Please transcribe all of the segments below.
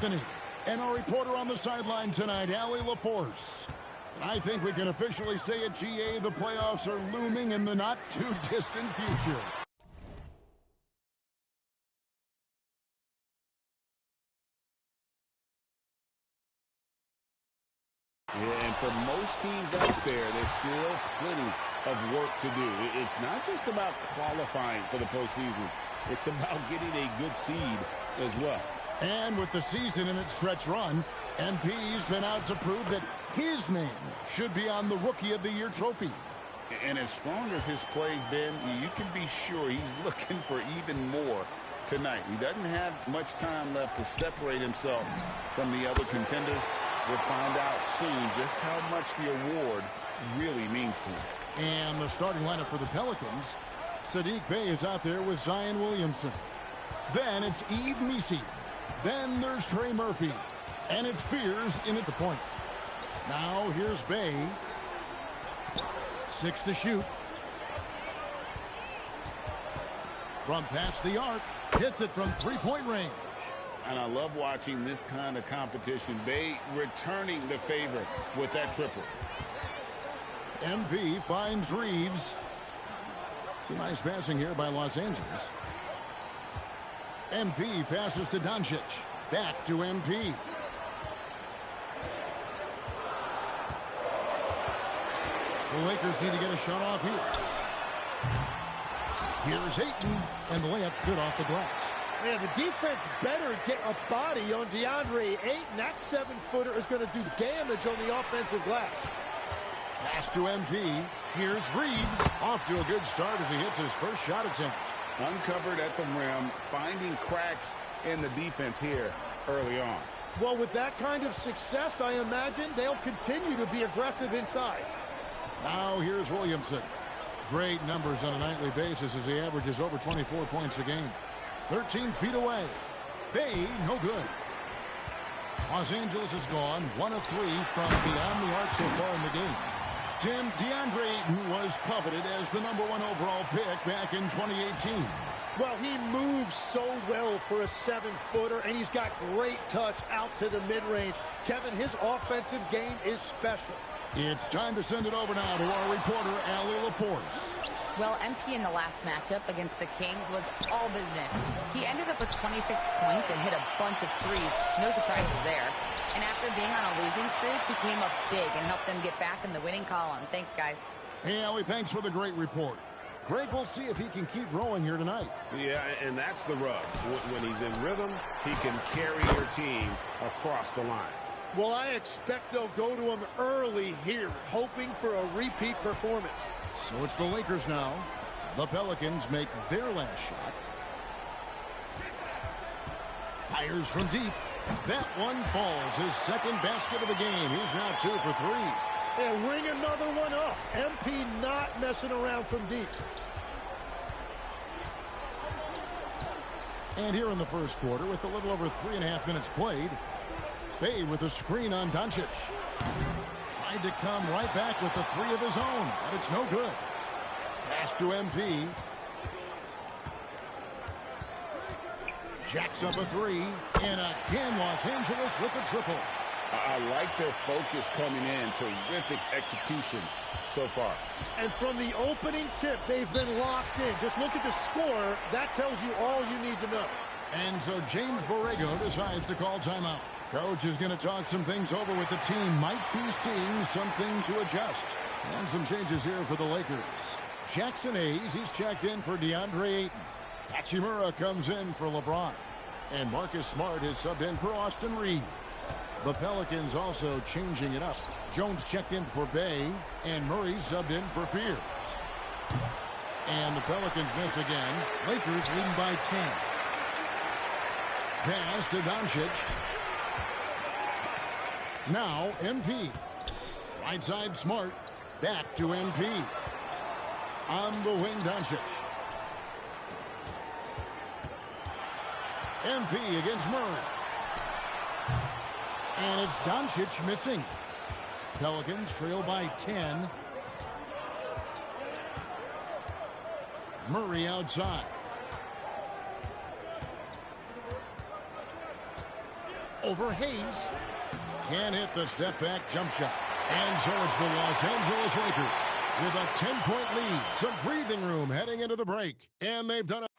Anthony. And our reporter on the sideline tonight, Allie LaForce. And I think we can officially say at GA the playoffs are looming in the not-too-distant future. Yeah, and for most teams out there, there's still plenty of work to do. It's not just about qualifying for the postseason. It's about getting a good seed as well. And with the season in its stretch run, MP's been out to prove that his name should be on the Rookie of the Year trophy. And as strong as his play's been, you can be sure he's looking for even more tonight. He doesn't have much time left to separate himself from the other contenders. We'll find out soon just how much the award really means to him. And the starting lineup for the Pelicans, Saddiq Bey is out there with Zion Williamson. Then it's Yves Missi. Then there's Trey Murphy. And it's Fears in at the point. Now here's Bey. 6 to shoot. From past the arc. Hits it from three-point range. And I love watching this kind of competition. Bey returning the favor with that triple. MP finds Reeves. Some nice passing here by Los Angeles. MP passes to Doncic. Back to MP. The Lakers need to get a shot off here. Here's Ayton, and the layup's good off the glass. Man, the defense better get a body on DeAndre Ayton. That 7-footer is going to do damage on the offensive glass. Pass to MP. Here's Reeves. Off to a good start as he hits his first shot attempt. Uncovered at the rim, finding cracks in the defense here early on. Well, with that kind of success, I imagine they'll continue to be aggressive inside. Now here's Williamson. Great numbers on a nightly basis as he averages over 24 points a game. 13 feet away. Bey, no good. Los Angeles is gone 1 of 3 from beyond the arc so far in the game. Tim, DeAndre Ayton was coveted as the #1 overall pick back in 2018. Well, he moves so well for a 7-footer, and he's got great touch out to the mid-range. Kevin, his offensive game is special. It's time to send it over now to our reporter, Allie LaForce. Well, MP in the last matchup against the Kings was all business. He ended up with 26 points and hit a bunch of threes. No surprises there. And after being on a losing streak, he came up big and helped them get back in the winning column. Thanks, guys. Hey, Allie, thanks for the great report. Greg, we'll see if he can keep rolling here tonight. Yeah, and that's the rub. When he's in rhythm, he can carry your team across the line. Well, I expect they'll go to him early here, hoping for a repeat performance. So it's the Lakers now. The Pelicans make their last shot. Fires from deep. That one falls. His second basket of the game. He's now 2 for 3. And ring another one up. MP not messing around from deep. And here in the first quarter, with a little over 3.5 minutes played, Bey with a screen on Doncic. Tried to come right back with the 3 of his own, but it's no good. Pass to MP. Jacks up a 3. And again, Los Angeles with the triple. I like their focus coming in. Terrific execution so far. And from the opening tip, they've been locked in. Just look at the score. That tells you all you need to know. And so James Borrego decides to call timeout. Coach is going to talk some things over with the team. Might be seeing something to adjust. And some changes here for the Lakers. Jackson Hayes, he's checked in for DeAndre Ayton. Hachimura comes in for LeBron. And Marcus Smart is subbed in for Austin Reeves. The Pelicans also changing it up. Jones checked in for Bey. And Murray subbed in for Fears. And the Pelicans miss again. Lakers leading by 10. Pass to Doncic. Now MP. Right side Smart. Back to MP. On the wing Doncic. MP against Murray. And it's Doncic missing. Pelicans trail by 10. Murray outside. over Hayes. Can't hit the step-back jump shot. And so it's the Los Angeles Lakers with a 10-point lead. Some breathing room heading into the break. And they've done it.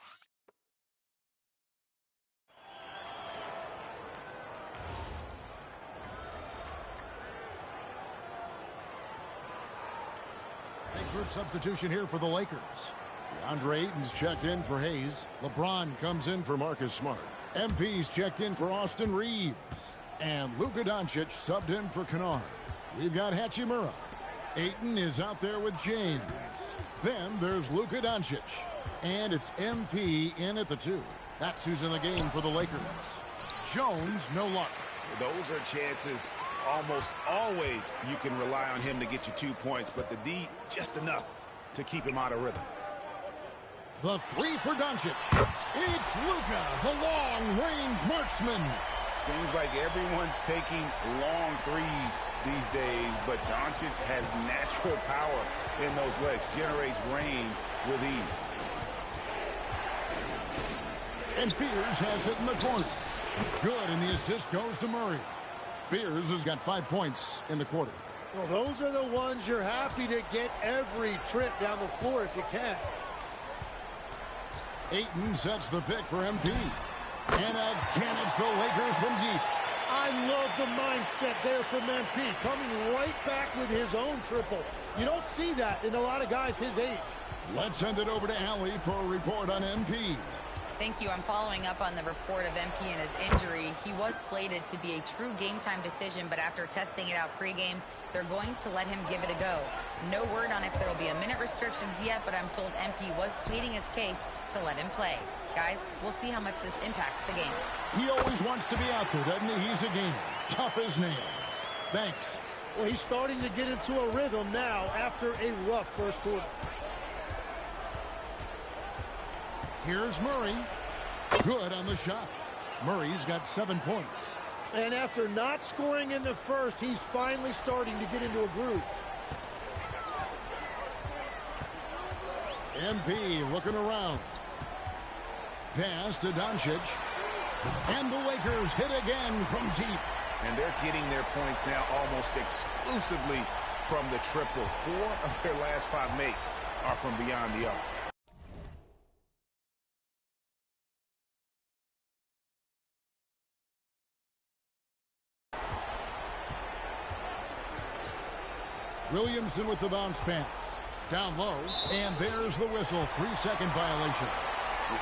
Group substitution here for the Lakers. DeAndre Ayton's checked in for Hayes. LeBron comes in for Marcus Smart. MP's checked in for Austin Reeves. And Luka Doncic subbed in for Kennard. We've got Hachimura. Ayton is out there with James. Then there's Luka Doncic. And it's MP in at the 2. That's who's in the game for the Lakers. Jones, no luck. Those are chances. Almost always you can rely on him to get you 2 points, but the D just enough to keep him out of rhythm. The 3 for Doncic. It's Luka, the long-range marksman. Seems like everyone's taking long threes these days, but Doncic has natural power in those legs, generates range with ease. And Fears has it in the corner. Good, and the assist goes to Murray. Fears has got 5 points in the quarter. Well, those are the ones you're happy to get every trip down the floor if you can. Ayton sets the pick for MP. And again, it's the Lakers from deep. I love the mindset there from MP, coming right back with his own triple. You don't see that in a lot of guys his age. Let's send it over to Allie for a report on MP. Thank you. I'm following up on the report of MP and his injury. He was slated to be a true game-time decision, but after testing it out pregame, they're going to let him give it a go. No word on if there will be a minute restrictions yet, but I'm told MP was pleading his case to let him play. Guys, we'll see how much this impacts the game. He always wants to be out there, doesn't he? He's a gamer. Tough as nails. Thanks. Well, he's starting to get into a rhythm now after a rough first quarter. Here's Murray. Good on the shot. Murray's got 7 points. And after not scoring in the first, he's finally starting to get into a groove. MP looking around. Pass to Doncic. And the Lakers hit again from deep. And they're getting their points now almost exclusively from the triple. 4 of their last 5 makes are from beyond the arc. Williamson with the bounce pass. Down low, and there's the whistle. 3-second violation.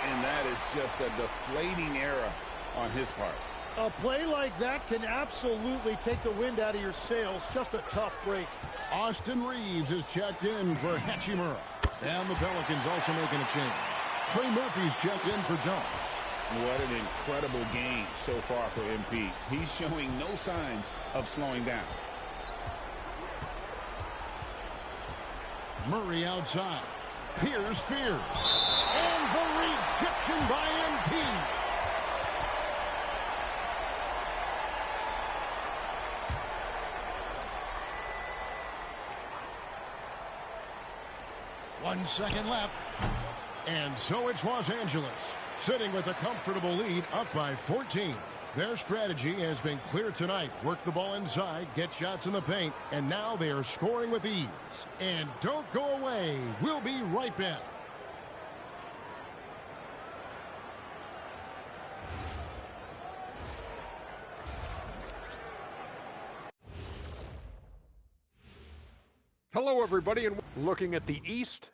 And that is just a deflating error on his part. A play like that can absolutely take the wind out of your sails. Just a tough break. Austin Reeves is checked in for Hachimura. And the Pelicans also making a change. Trey Murphy's checked in for Jones. What an incredible game so far for MP. He's showing no signs of slowing down. Murray outside. Here's Fears. And the rejection by MP. One second left. And so it's Los Angeles, sitting with a comfortable lead, up by 14. Their strategy has been clear tonight. Work the ball inside, get shots in the paint, and now they are scoring with ease. And don't go away. We'll be right back. Hello, everybody, and looking at the East,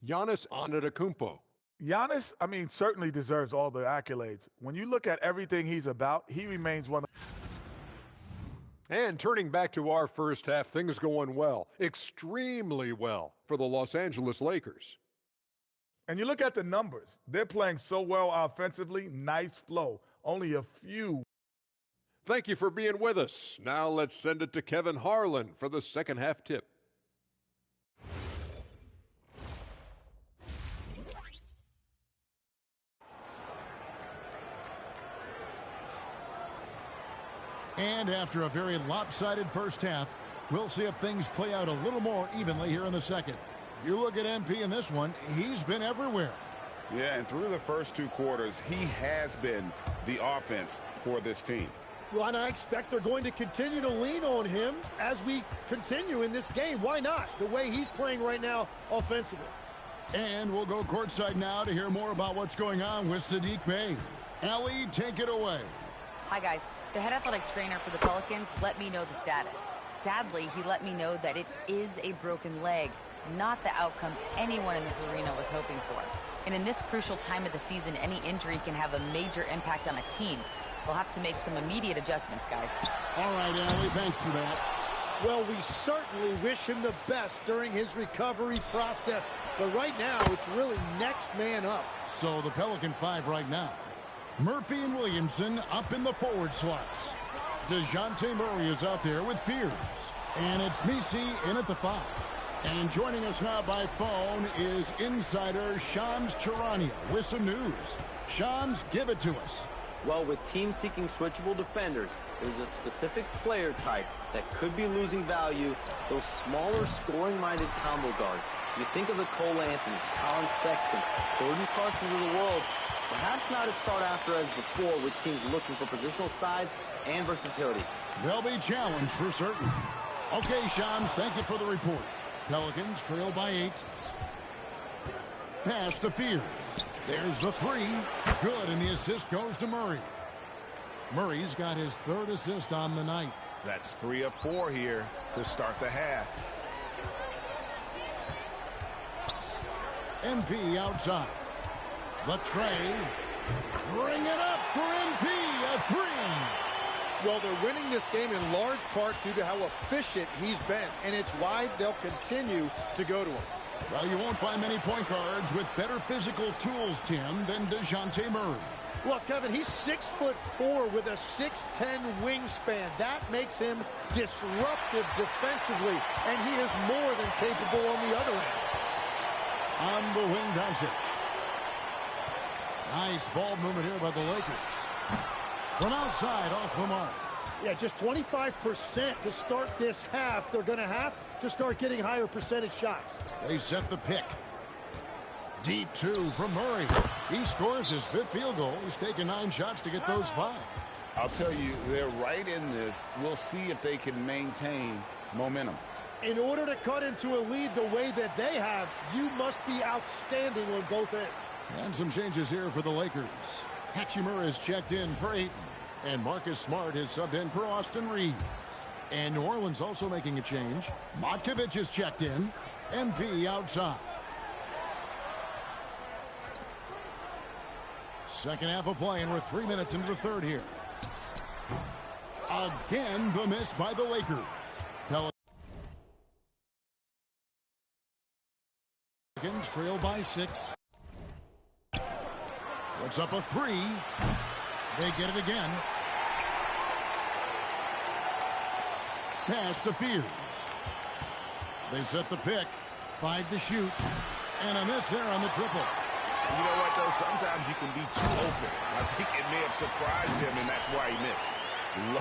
Giannis Antetokounmpo. Giannis, certainly deserves all the accolades. When you look at everything he's about, he remains one of... And turning back to our first half, things going well, extremely well for the Los Angeles Lakers. And you look at the numbers. They're playing so well offensively, nice flow. Only a few. Thank you for being with us. Now let's send it to Kevin Harlan for the second half tip. And after a very lopsided first half, we'll see if things play out a little more evenly here in the second. You look at MP in this one, he's been everywhere. Yeah, and through the first 2 quarters, he has been the offense for this team. Well, and I expect they're going to continue to lean on him as we continue in this game. Why not? The way he's playing right now offensively. And we'll go courtside now to hear more about what's going on with Saddiq Bey. Ellie, take it away. Hi, guys. The head athletic trainer for the Pelicans let me know the status. Sadly, he let me know that it is a broken leg, not the outcome anyone in this arena was hoping for. And in this crucial time of the season, any injury can have a major impact on a team. They'll have to make some immediate adjustments, guys. All right, Ellie, thanks for that. Well, we certainly wish him the best during his recovery process. But right now, it's really next man up. So the Pelican 5 right now. Murphy and Williamson up in the forward slots. DeJounte Murray is out there with Fears. And it's Misi in at the 5. And joining us now by phone is insider Shams Charania with some news. Shams, give it to us. Well, with teams seeking switchable defenders, there's a specific player type that could be losing value, those smaller scoring-minded combo guards. You think of the Cole Anthony, Colin Sexton, Jordan Clarkson of the world, perhaps not as sought after as before with teams looking for positional size and versatility. They'll be challenged for certain. Okay, Shams, thank you for the report. Pelicans trail by 8. Pass to Fears. There's the 3. Good, and the assist goes to Murray. Murray's got his 3rd assist on the night. That's 3 of 4 here to start the half. MP outside. The tray. Bring it up for MP. A 3. Well, they're winning this game in large part due to how efficient he's been. And it's why they'll continue to go to him. Well, you won't find many point guards with better physical tools, Tim, than DeJounte Murray. Look, Kevin, he's 6'4" with a 6'10" wingspan. That makes him disruptive defensively, and he is more than capable on the other end. On the wing, Doncic. Nice ball movement here by the Lakers. From outside, off the mark. Yeah, just 25% to start this half. They're going to have to start getting higher percentage shots. They set the pick. Deep 2 from Murray. He scores his 5th field goal. He's taken 9 shots to get those 5. I'll tell you, they're right in this. We'll see if they can maintain momentum. In order to cut into a lead the way that they have, you must be outstanding on both ends. And some changes here for the Lakers. Hachimura is checked in for Ayton. And Marcus Smart is subbed in for Austin Reeves. And New Orleans also making a change. Matkovic is checked in. MP outside. Second half of play, and we're 3 minutes into the 3rd here. Again, the miss by the Lakers. Pelicans trail by 6. Puts up a 3. They get it again. Pass to Fears. They set the pick. 5 to shoot. And a miss there on the triple. You know what, though? Sometimes you can be too open. I think it may have surprised him, and that's why he missed.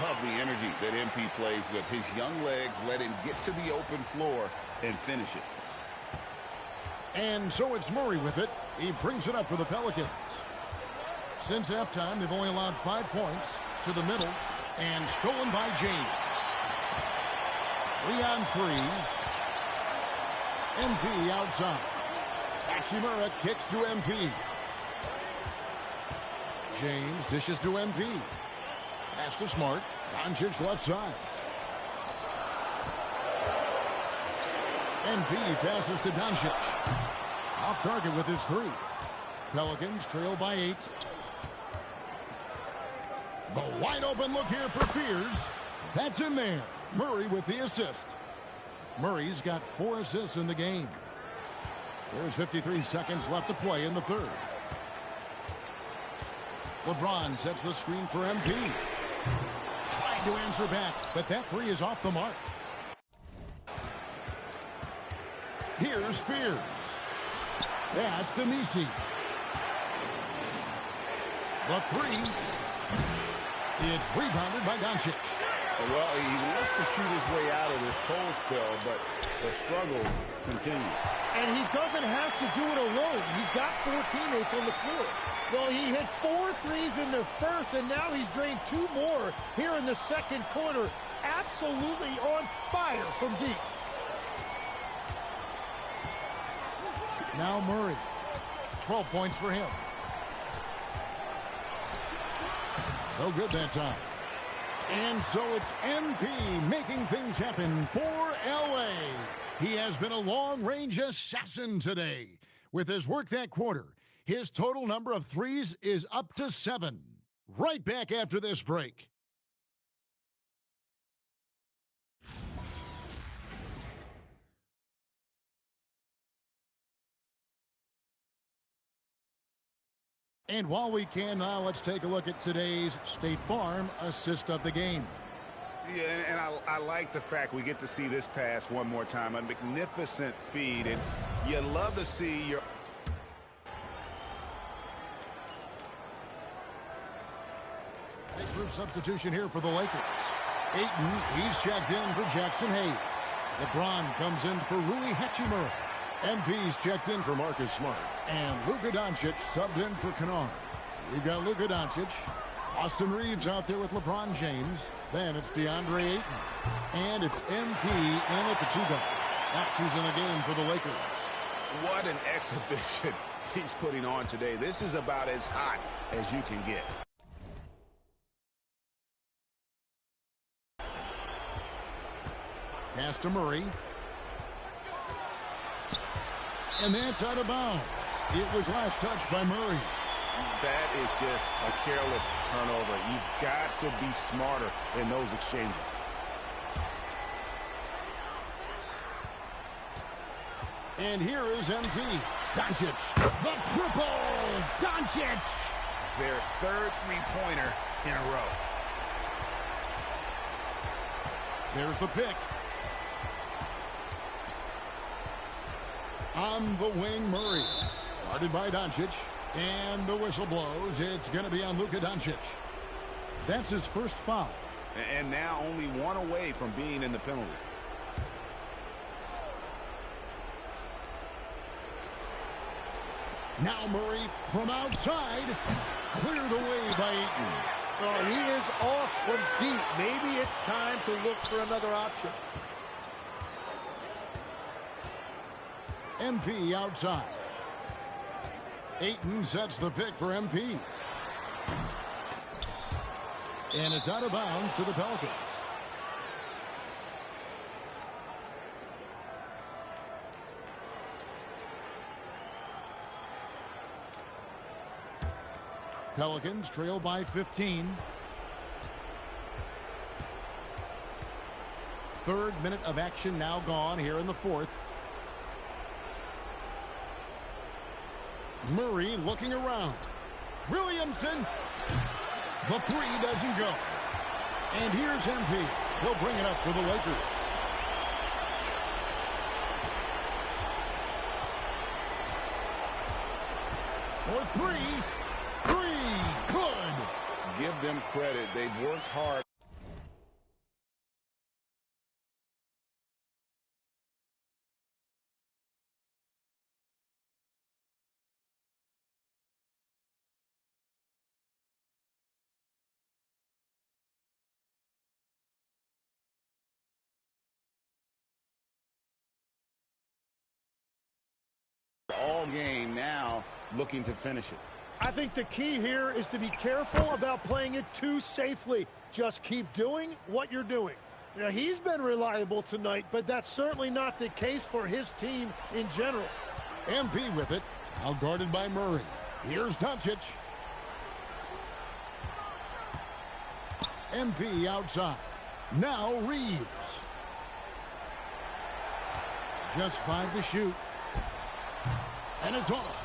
Love the energy that MP plays with. His young legs let him get to the open floor and finish it. And so it's Murray with it. He brings it up for the Pelicans. Since halftime, they've only allowed 5 points to the middle and stolen by James. 3 on 3. MP outside. Hachimura kicks to MP. James dishes to MP. Pass to Smart. Doncic left side. MP passes to Doncic. Off target with his 3. Pelicans trail by 8. The wide open look here for Fears. That's in there. Murray with the assist. Murray's got 4 assists in the game. There's 53 seconds left to play in the 3rd. LeBron sets the screen for MP. Trying to answer back, but that 3 is off the mark. Here's Fears. Pass to Misi. The 3. It's rebounded by Doncic. Well, he wants to shoot his way out of this cold spell, but the struggles continue. And he doesn't have to do it alone. He's got 4 teammates on the floor. Well, he hit 4 threes in the first, and now he's drained 2 more here in the second quarter. Absolutely on fire from deep. Now Murray. 12 points for him. No good that time. And so it's MP making things happen for LA. He has been a long-range assassin today. With his work that quarter, his total number of threes is up to 7. Right back after this break. And while we can now, let's take a look at today's State Farm assist of the game. Yeah, and I like the fact we get to see this pass one more time. A magnificent feed, and you love to see your... Big group substitution here for the Lakers. Ayton, he's checked in for Jackson Hayes. LeBron comes in for Rui Hachimura. MP's checked in for Marcus Smart. And Luka Doncic subbed in for Kennard. We've got Luka Doncic. Austin Reeves out there with LeBron James. Then it's DeAndre Ayton. And it's MP in at the 2-guard. That's who's in the game for the Lakers. What an exhibition he's putting on today. This is about as hot as you can get. Pass to Murray. And that's out of bounds. It was last touched by Murray. That is just a careless turnover. You've got to be smarter in those exchanges. And here is MP. Doncic. The triple. Doncic. Their third three-pointer in a row. There's the pick. On the wing, Murray. Guarded by Doncic. And the whistle blows. It's going to be on Luka Doncic. That's his first foul. And now only one away from being in the penalty. Now Murray from outside. Cleared away by Ayton. Oh, he is off from deep. Maybe it's time to look for another option. MP outside. Ayton sets the pick for MP. And it's out of bounds to the Pelicans. Pelicans trail by 15. Third minute of action now gone here in the fourth. Murray looking around. Williamson. The three doesn't go. And here's MP. He'll bring it up for the Lakers. For three. Good. Give them credit. They've worked hard. All game now, looking to finish it. I think the key here is to be careful about playing it too safely. Just keep doing what you're doing. Now, he's been reliable tonight, but that's certainly not the case for his team in general. MP with it, now guarded by Murray. Here's Doncic. MP outside. Now Reeves. Just 5 to shoot. And it's off.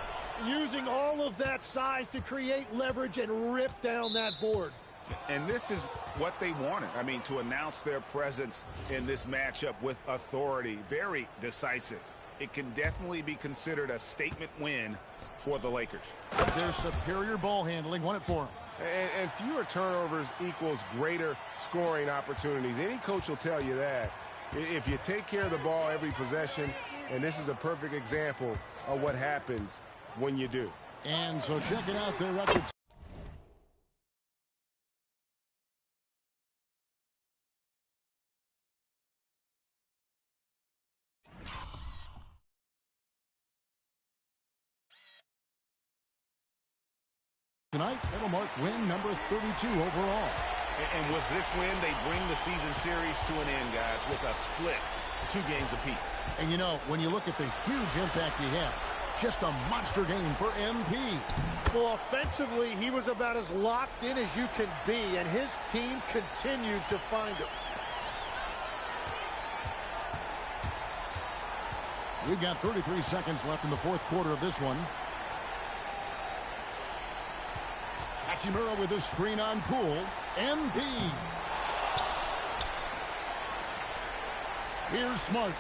Using all of that size to create leverage and rip down that board. And this is what they wanted. I mean, to announce their presence in this matchup with authority. Very decisive. It can definitely be considered a statement win for the Lakers. Their superior ball handling won it for them. And fewer turnovers equals greater scoring opportunities. Any coach will tell you that. If you take care of the ball every possession, and this is a perfect example of what happens when you do. And so checking out their records. Tonight, it'll mark win number 32 overall. And with this win, they bring the season series to an end, guys, with a split, 2 games apiece. And you know, when you look at the huge impact he had, just a monster game for MP. Well, offensively, he was about as locked in as you can be, and his team continued to find him. We've got 33 seconds left in the fourth quarter of this one. Hachimura with his screen on Poole. MP. Here's Smart.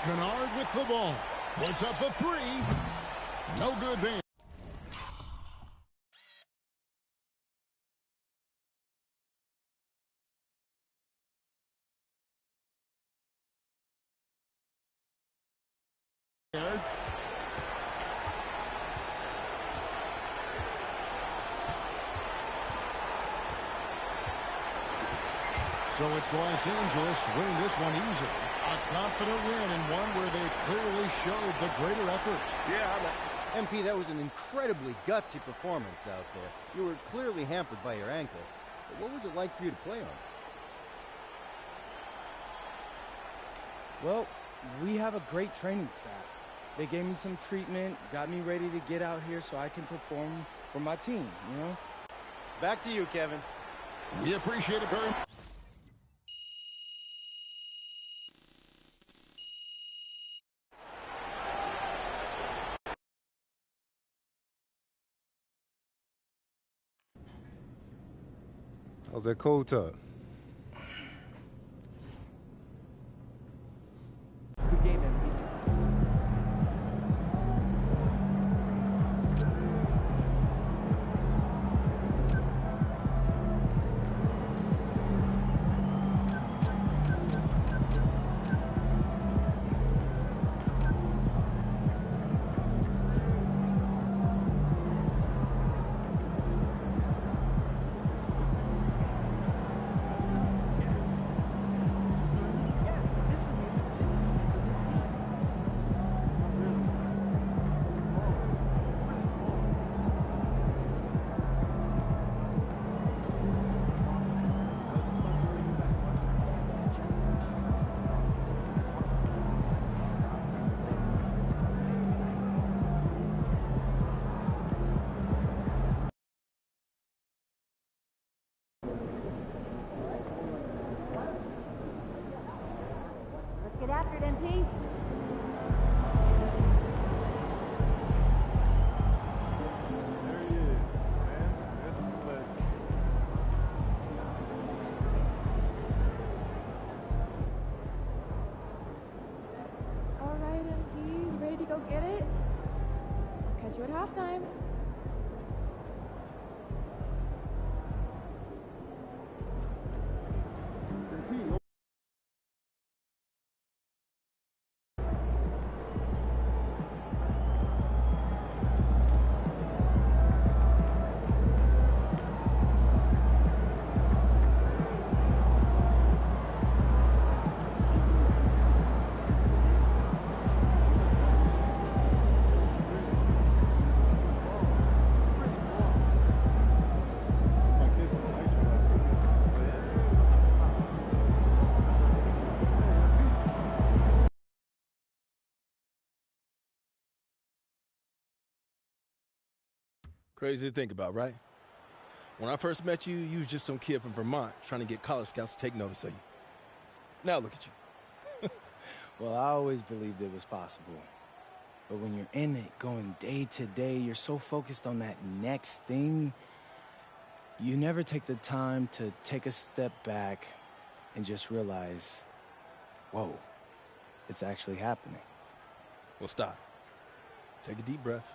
Kennard with the ball. Puts up the 3. No good there. So it's Los Angeles winning this one easily. A confident win and one where they clearly showed the greater effort. Yeah, MP, that was an incredibly gutsy performance out there. You were clearly hampered by your ankle. But what was it like for you to play on? Well, we have a great training staff. They gave me some treatment, got me ready to get out here so I can perform for my team, you know? Back to you, Kevin. We appreciate it very much. How's that cold tub? Good game, MP. Get after it, MP. There he is, man. That's a pleasure. All right, MP. You ready to go get it? I'll catch you at halftime. Crazy to think about, right? When I first met you, you was just some kid from Vermont trying to get college scouts to take notice of you. Now look at you. Well, I always believed it was possible. But when you're in it, going day to day, you're so focused on that next thing, you never take the time to take a step back and just realize, whoa, it's actually happening. Well, stop. Take a deep breath.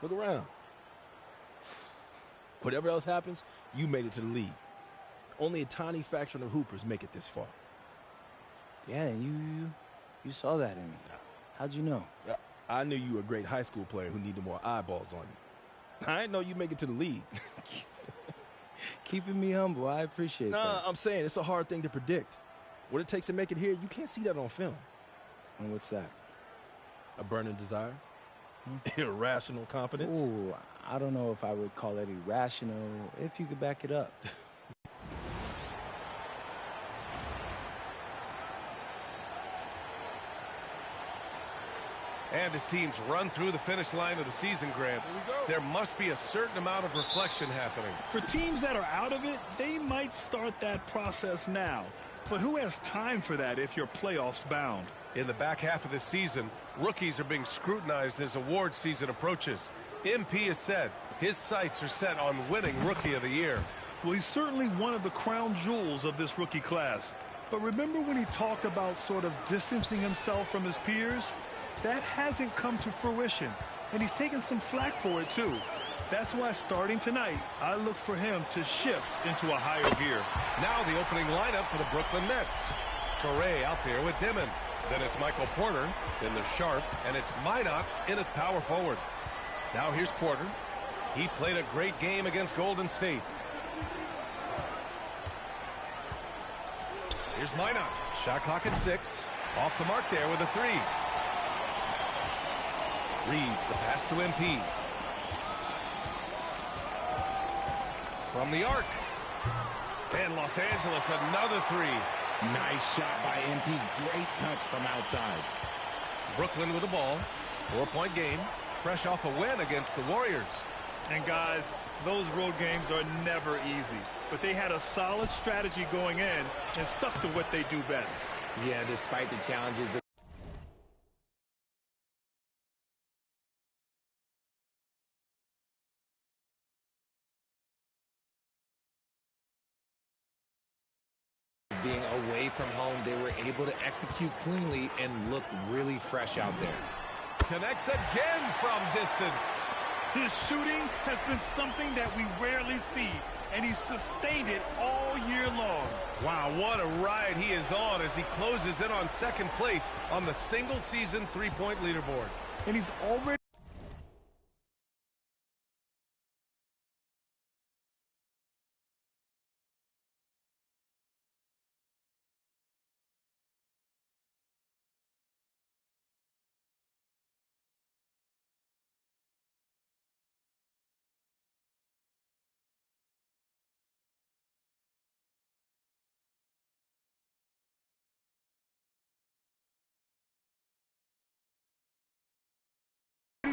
Look around. Whatever else happens, you made it to the league. Only a tiny fraction of hoopers make it this far. Yeah, and you saw that in me. How'd you know? I knew you were a great high school player who needed more eyeballs on you. I didn't know you'd make it to the league. Keeping me humble, I appreciate that. Nah, I'm saying it's a hard thing to predict. What it takes to make it here, you can't see that on film. And what's that? A burning desire? Irrational confidence? Ooh, I don't know if I would call it irrational, if you could back it up. And his team's run through the finish line of the season, Grant. There must be a certain amount of reflection happening. For teams that are out of it, they might start that process now. But who has time for that if you're playoffs bound? In the back half of the season, rookies are being scrutinized as award season approaches. MP has said his sights are set on winning Rookie of the Year. Well, he's certainly one of the crown jewels of this rookie class. But remember when he talked about sort of distancing himself from his peers? That hasn't come to fruition, and he's taken some flack for it, too. That's why starting tonight, I look for him to shift into a higher gear. Now the opening lineup for the Brooklyn Nets. Torrey out there with Dimon. Then it's Michael Porter. Then there's Sharp, and it's Minot in at power forward. Now here's Porter. He played a great game against Golden State. Here's Minot. Shot clock at 6. Off the mark there with a 3. Reeves, the pass to MP. From the arc. And Los Angeles, another 3. Nice shot by MP. Great touch from outside. Brooklyn with the ball. 4-point game. Fresh off a win against the Warriors. And guys, those road games are never easy. But they had a solid strategy going in and stuck to what they do best. Yeah, despite the challenges. Being away from home, they were able to execute cleanly and look really fresh out there. Connects again from distance. His shooting has been something that we rarely see, and he's sustained it all year long. Wow, what a ride he is on as he closes in on second place on the single-season three-point leaderboard. And he's already...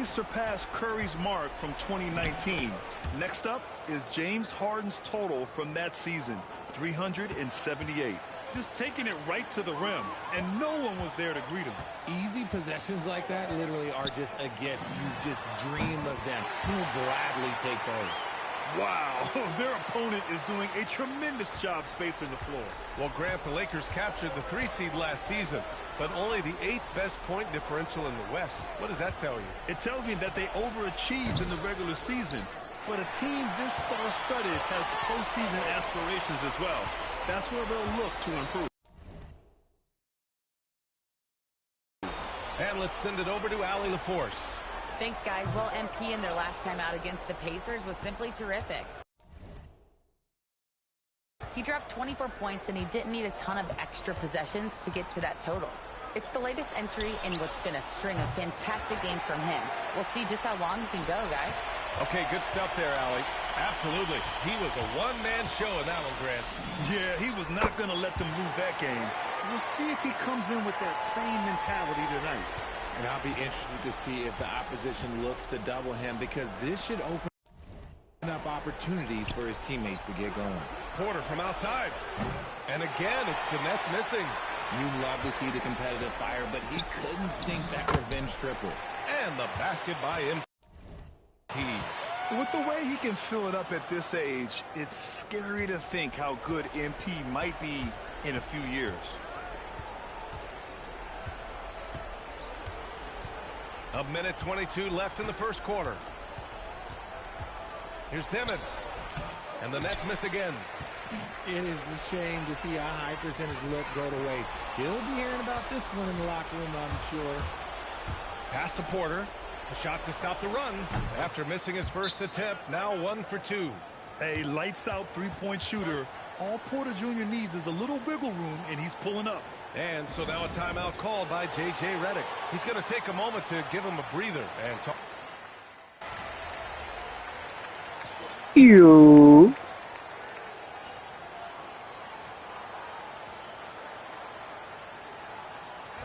surpassed Curry's mark from 2019. Next up is James Harden's total from that season, 378. Just taking it right to the rim, and no one was there to greet him. Easy possessions like that literally are just a gift. You just dream of them. He'll gladly take those. Wow, their opponent is doing a tremendous job spacing the floor. Well, Grant, the Lakers captured the 3 seed last season, but only the 8th best point differential in the West. What does that tell you? It tells me that they overachieved in the regular season, but a team this star-studded has postseason aspirations as well. That's where they'll look to improve. And let's send it over to Allie LaForce. Thanks, guys. Well, MP in their last time out against the Pacers was simply terrific. He dropped 24 points, and he didn't need a ton of extra possessions to get to that total. It's the latest entry in what's been a string of fantastic games from him. We'll see just how long he can go, guys. Okay, good stuff there, Allie. Absolutely. He was a one-man show in that one, Grant. Yeah, he was not going to let them lose that game. We'll see if he comes in with that same mentality tonight. And I'll be interested to see if the opposition looks to double him, because this should open up opportunities for his teammates to get going. Porter from outside. And again, it's the Nets missing. You love to see the competitive fire, but he couldn't sink that revenge triple. And the basket by MP. With the way he can fill it up at this age, it's scary to think how good MP might be in a few years. A minute 22 left in the first quarter. Here's Demon. And the Nets miss again. It is a shame to see a high percentage look go to waste. He'll be hearing about this one in the locker room, I'm sure. Pass to Porter. A shot to stop the run. After missing his first attempt, now 1 for 2. A lights-out three-point shooter. All Porter Jr. needs is a little wiggle room, and he's pulling up. And so now a timeout called by J.J. Redick. He's going to take a moment to give him a breather and talk. You.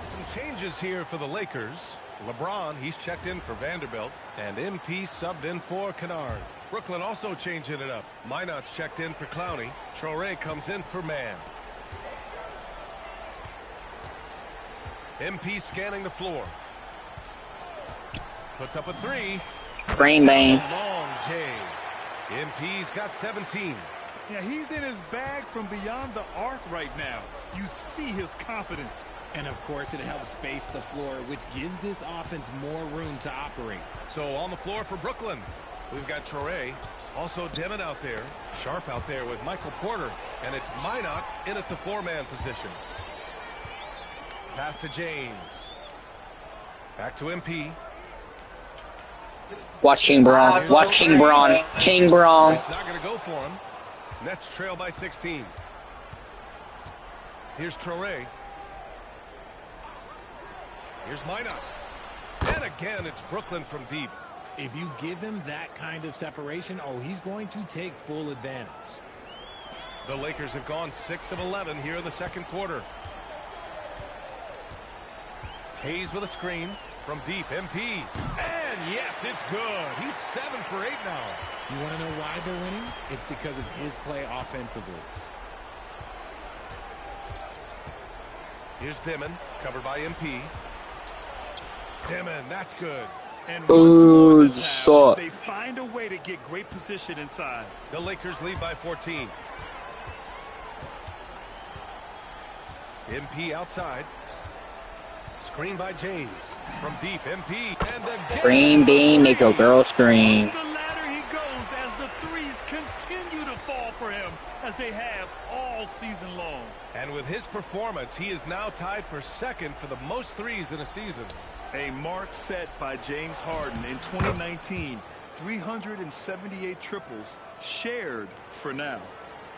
Some changes here for the Lakers. LeBron, he's checked in for Vanderbilt, and MP subbed in for Kennard. Brooklyn also changing it up. Minot's checked in for Clowney. Traore comes in for Mann. MP scanning the floor. Puts up a three. Brain bang. Long J. MP's got 17. Yeah, he's in his bag from beyond the arc right now. You see his confidence. And, of course, it helps space the floor, which gives this offense more room to operate. So on the floor for Brooklyn, we've got Traore, also Demon out there, Sharp out there with Michael Porter, and it's Minot in at the four-man position. Pass to James. Back to MP. Watch King Braun. Watch King Braun. King Braun. It's not going to go for him. Nets trail by 16. Here's Traore. Here's Minot. And again, it's Brooklyn from deep. If you give him that kind of separation, oh, he's going to take full advantage. The Lakers have gone 6 of 11 here in the second quarter. Hayes with a screen from deep. MP. And yes, it's good. He's 7 for 8 now. You want to know why they're winning? It's because of his play offensively. Here's Demon, covered by MP. Demon, that's good. And Ooh, they find a way to get great position inside. The Lakers lead by 14. MP outside. Screen by James. From deep, MP. And again. Green bean, make a girl scream. The ladder he goes as the threes continue to fall for him, as they have all season long. And with his performance, he is now tied for second for the most threes in a season. A mark set by James Harden in 2019. 378 triples shared for now.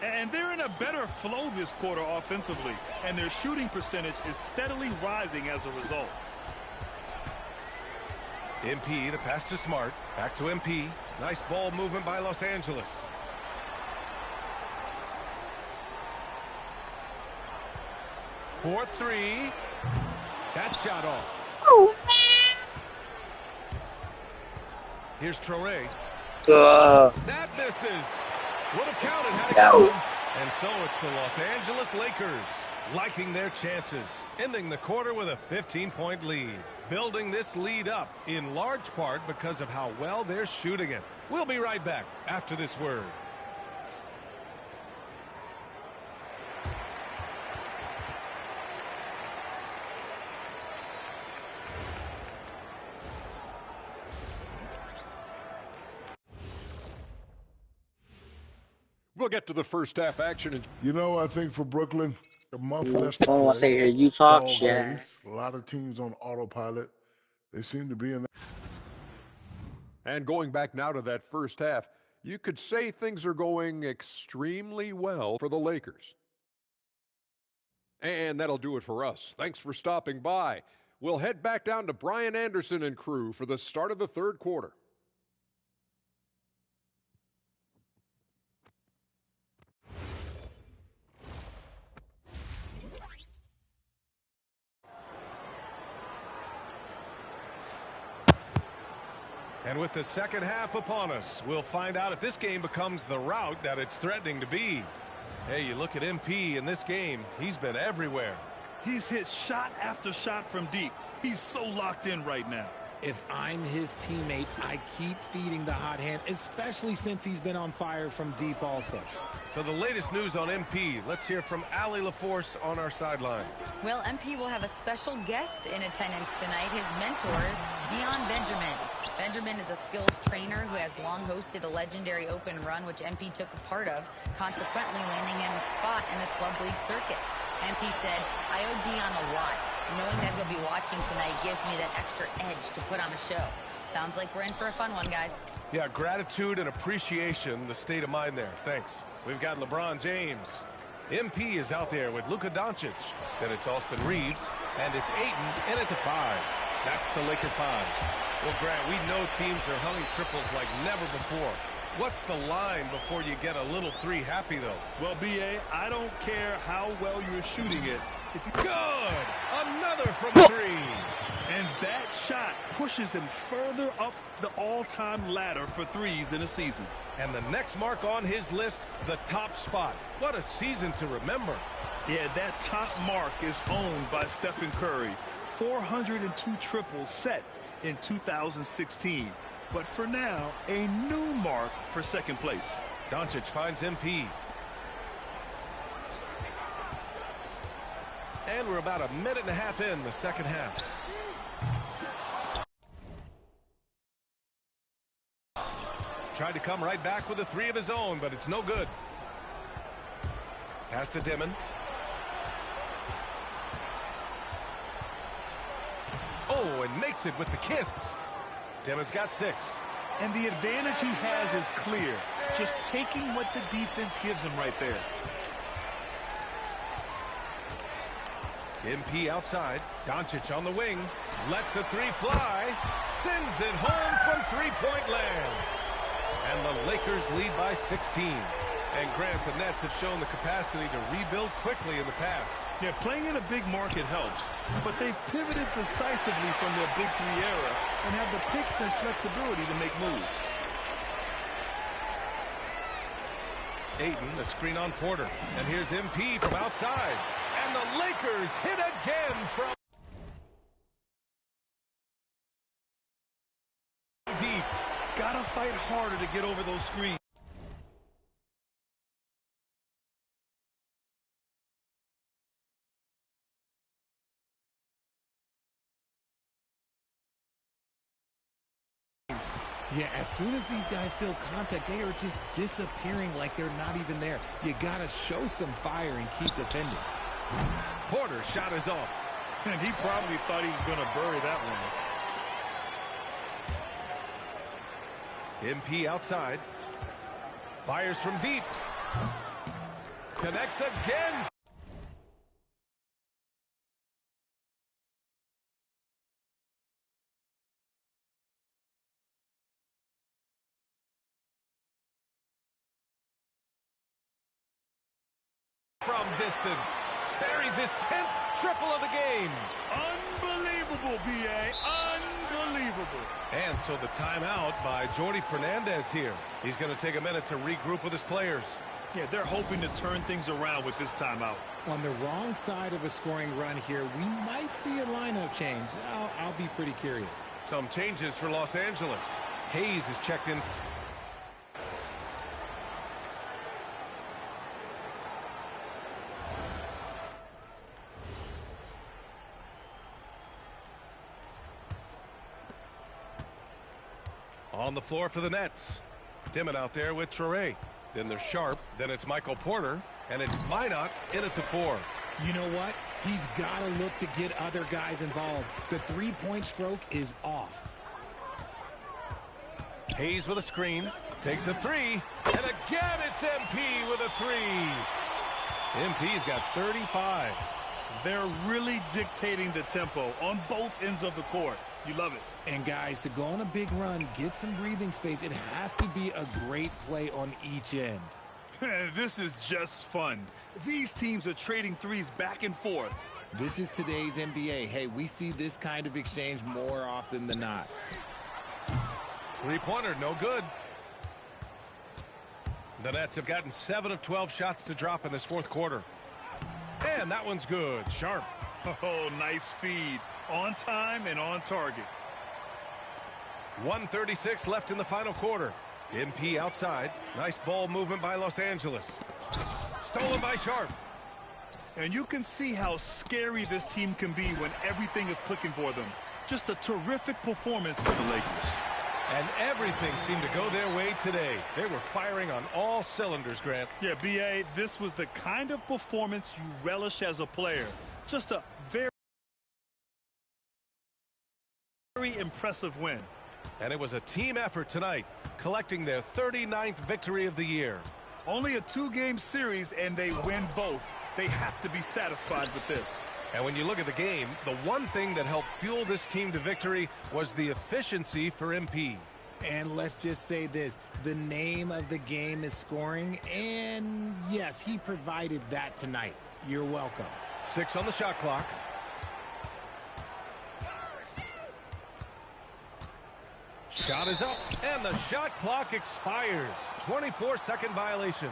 And they're in a better flow this quarter offensively, and their shooting percentage is steadily rising as a result. MP, the pass to Smart. Back to MP. Nice ball movement by Los Angeles. For three. That shot off. Here's Traore. That misses. Would have counted had it gone. And so it's the Los Angeles Lakers liking their chances, ending the quarter with a 15-point lead. Building this lead up in large part because of how well they're shooting it. We'll be right back after this word. We'll get to the first half action. You know, I think for Brooklyn, a month left. I want to say, hear you talk shit. A lot of teams on autopilot. They seem to be in that. And going back now to that first half, you could say things are going extremely well for the Lakers. And that'll do it for us. Thanks for stopping by. We'll head back down to Brian Anderson and crew for the start of the third quarter. And with the second half upon us, we'll find out if this game becomes the rout that it's threatening to be. Hey, you look at MP in this game, he's been everywhere. He's hit shot after shot from deep. He's so locked in right now. If I'm his teammate, I keep feeding the hot hand, especially since he's been on fire from deep also. For the latest news on MP, let's hear from Allie LaForce on our sideline. Well, MP will have a special guest in attendance tonight, his mentor, Dion Benjamin. Benjamin is a skills trainer who has long hosted a legendary open run, which MP took a part of, consequently landing him a spot in the club league circuit. MP said, I owe Dion a lot. Knowing that he'll be watching tonight gives me that extra edge to put on a show. Sounds like we're in for a fun one, guys. Yeah, gratitude and appreciation, the state of mind there. Thanks. We've got LeBron James. MP is out there with Luka Doncic. Then it's Austin Reeves, and it's Ayton in at the 5. That's the Laker 5. Well, Grant, we know teams are hunting triples like never before. What's the line before you get a little 3 happy, though? Well, B.A., I don't care how well you're shooting it. If you... Good! Another from 3. And that shot pushes him further up the all-time ladder for threes in a season. And the next mark on his list, the top spot. What a season to remember. Yeah, that top mark is owned by Stephen Curry. 402 triples set in 2016. But for now, a new mark for second place. Doncic finds MP. And we're about a minute and a half in the second half. Tried to come right back with a 3 of his own, but it's no good. Pass to Dimon. Oh, and makes it with the kiss. Dimon's got 6. And the advantage he has is clear. Just taking what the defense gives him right there. MP outside. Doncic on the wing. Lets the 3 fly. Sends it home from three-point land. And the Lakers lead by 16. And Grant, the Nets have shown the capacity to rebuild quickly in the past. Yeah, playing in a big market helps, but they've pivoted decisively from their Big 3 era and have the picks and flexibility to make moves. Ayton, the screen on Porter. And here's MP from outside. And the Lakers hit again from deep. Gotta fight harder to get over those screens. Yeah, as soon as these guys feel contact, they are just disappearing like they're not even there. You got to show some fire and keep defending. Porter's shot is off. And he probably thought he was going to bury that one. MP outside. Fires from deep. Connects again. From distance. Buries his 10th triple of the game. Unbelievable, B.A. Unbelievable. And so the timeout by Jordi Fernandez here. He's going to take a minute to regroup with his players. Yeah, they're hoping to turn things around with this timeout. On the wrong side of a scoring run here, we might see a lineup change. I'll be pretty curious. Some changes for Los Angeles. Hayes is checked in. On the floor for the Nets. Dimon out there with Traore. Then there's Sharp. Then it's Michael Porter. And it's Minot in at the 4. You know what? He's got to look to get other guys involved. The three-point stroke is off. Hayes with a screen. Takes a 3. And again it's MP with a 3. MP's got 35. They're really dictating the tempo on both ends of the court. You love it. And guys, to go on a big run, get some breathing space, it has to be a great play on each end. This is just fun. These teams are trading threes back and forth. This is today's NBA. Hey, we see this kind of exchange more often than not. Three-pointer, no good. The Nets have gotten 7 of 12 shots to drop in this fourth quarter. And that one's good. Sharp. Oh, nice feed. On time and on target. 1:36 left in the final quarter. MP outside. Nice ball movement by Los Angeles. Stolen by Sharp. And you can see how scary this team can be when everything is clicking for them. Just a terrific performance for the Lakers. And everything seemed to go their way today. They were firing on all cylinders, Grant. Yeah, B.A., this was the kind of performance you relish as a player. Just a very impressive win. And it was a team effort tonight, collecting their 39th victory of the year. Only a 2-game series, and they win both. They have to be satisfied with this. And when you look at the game, the one thing that helped fuel this team to victory was the efficiency for MP. And let's just say this, the name of the game is scoring, and yes, he provided that tonight. You're welcome. 6 on the shot clock. Shot is up, and the shot clock expires. 24-second violation.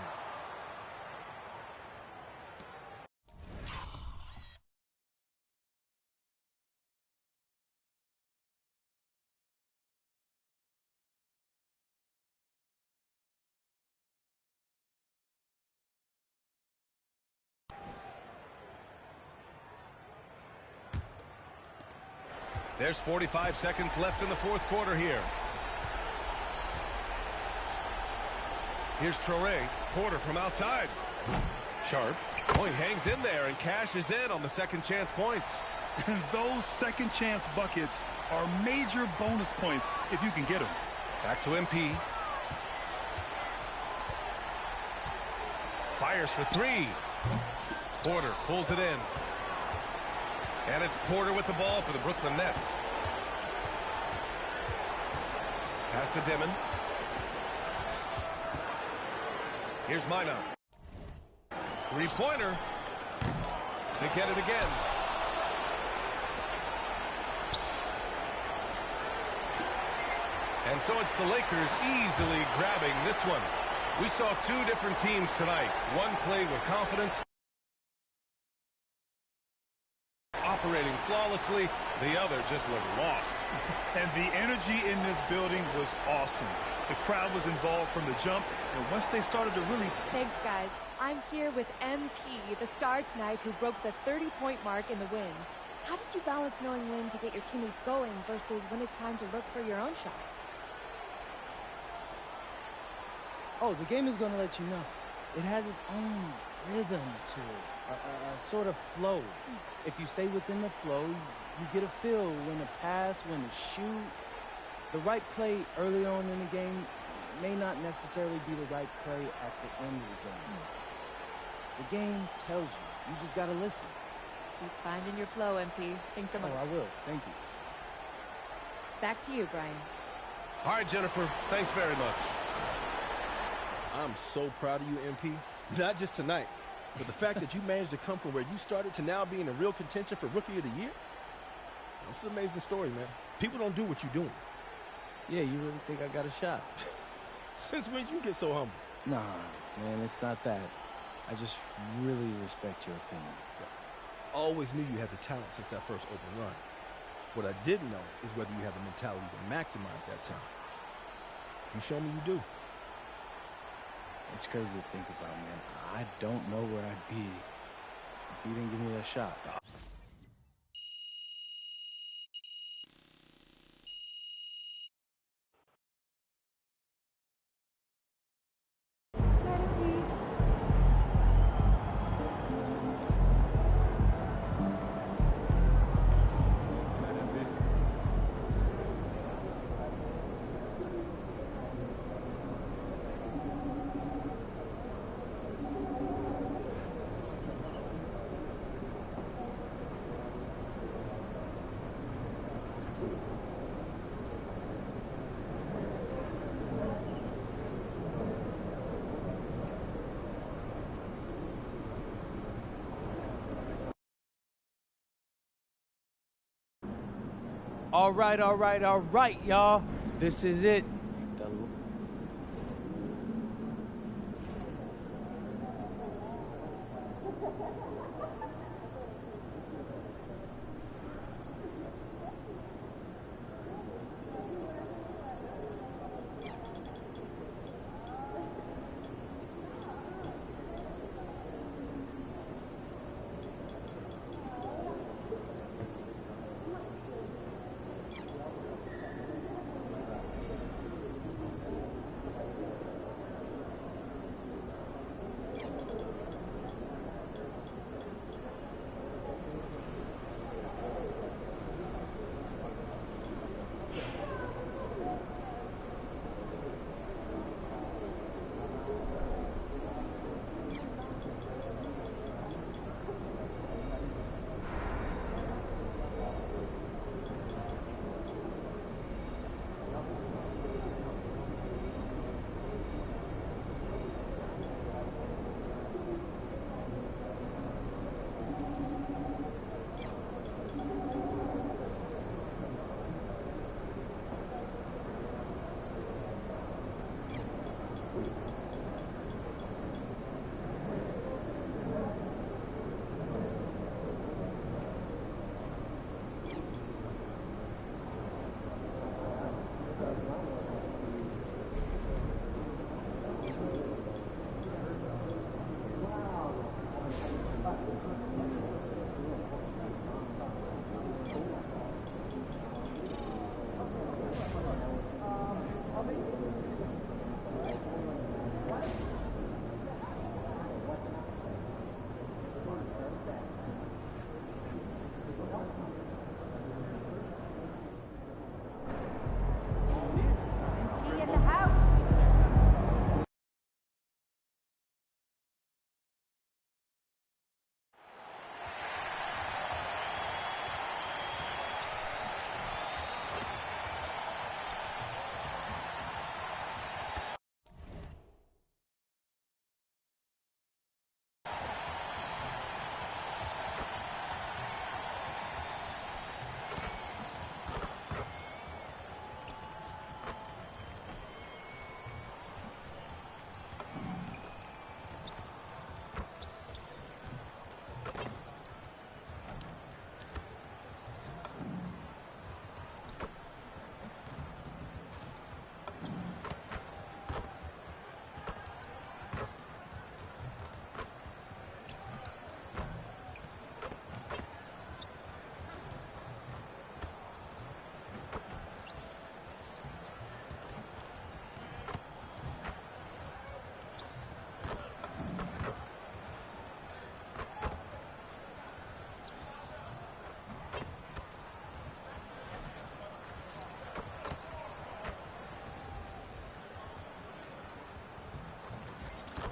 There's 45 seconds left in the fourth quarter here. Here's Traore. Porter from outside. Sharp. Oh, he hangs in there and cashes in on the second chance points. And those second chance buckets are major bonus points if you can get them. Back to MP. Fires for 3. Porter pulls it in. And it's Porter with the ball for the Brooklyn Nets. Pass to Dimon. Here's Minot. Three-pointer. They get it again. And so it's the Lakers easily grabbing this one. We saw 2 different teams tonight. One played with confidence, operating flawlessly. The other just looked lost. And the energy in this building was awesome. The crowd was involved from the jump, and once they started to really... Thanks, guys. I'm here with MP, the star tonight who broke the 30-point mark in the win. How did you balance knowing when to get your teammates going versus when it's time to look for your own shot? Oh, the game is going to let you know. It has its own rhythm to it, a sort of flow. If you stay within the flow, you get a feel when to pass, when to shoot. The right play early on in the game may not necessarily be the right play at the end of the game. The game tells you. You just got to listen. Keep finding your flow, MP. Thanks so much. Oh, I will. Thank you. Back to you, Brian. All right, Jennifer. Thanks very much. I'm so proud of you, MP. Not just tonight, but the fact that you managed to come from where you started to now being a real contention for Rookie of the Year. It's an amazing story, man. People don't do what you're doing. Yeah, you really think I got a shot? Since when did you get so humble? Nah, man, it's not that. I just really respect your opinion. I always knew you had the talent since that first open run. What I didn't know is whether you have the mentality to maximize that talent. You show me you do. It's crazy to think about, man. I don't know where I'd be if you didn't give me that shot. All right, y'all. This is it.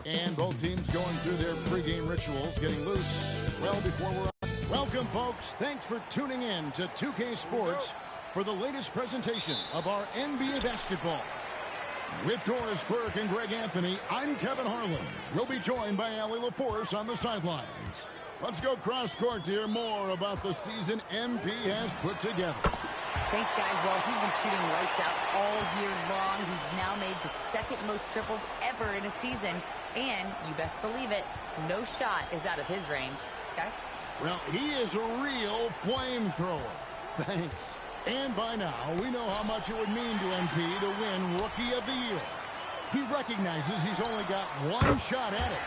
And both teams going through their pregame rituals, getting loose well before we're on. Welcome, folks. Thanks for tuning in to 2K Sports for the latest presentation of our NBA basketball. With Doris Burke and Greg Anthony, I'm Kevin Harlan. We'll be joined by Allie LaForce on the sidelines. Let's go cross-court to hear more about the season MP has put together. Thanks, guys. Well, he's been shooting lights out all year long. He's now made the second most triples ever in a season. And, you best believe it, no shot is out of his range. Guys? Well, he is a real flamethrower. Thanks. And by now, we know how much it would mean to MP to win Rookie of the Year. He recognizes he's only got one shot at it.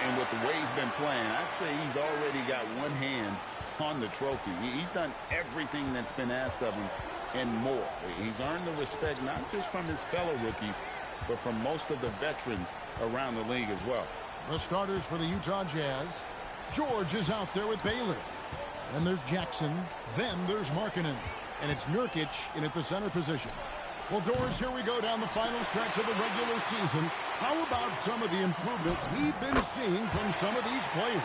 And with the way he's been playing, I'd say he's already got one hand on the trophy. He's done everything that's been asked of him and more. He's earned the respect not just from his fellow rookies, but from most of the veterans around the league as well. The starters for the Utah Jazz. George is out there with Baylor. Then there's Jackson. Then there's Markkanen. And it's Nurkic in at the center position. Well, Doris, here we go down the final stretch of the regular season. How about some of the improvement we've been seeing from some of these players?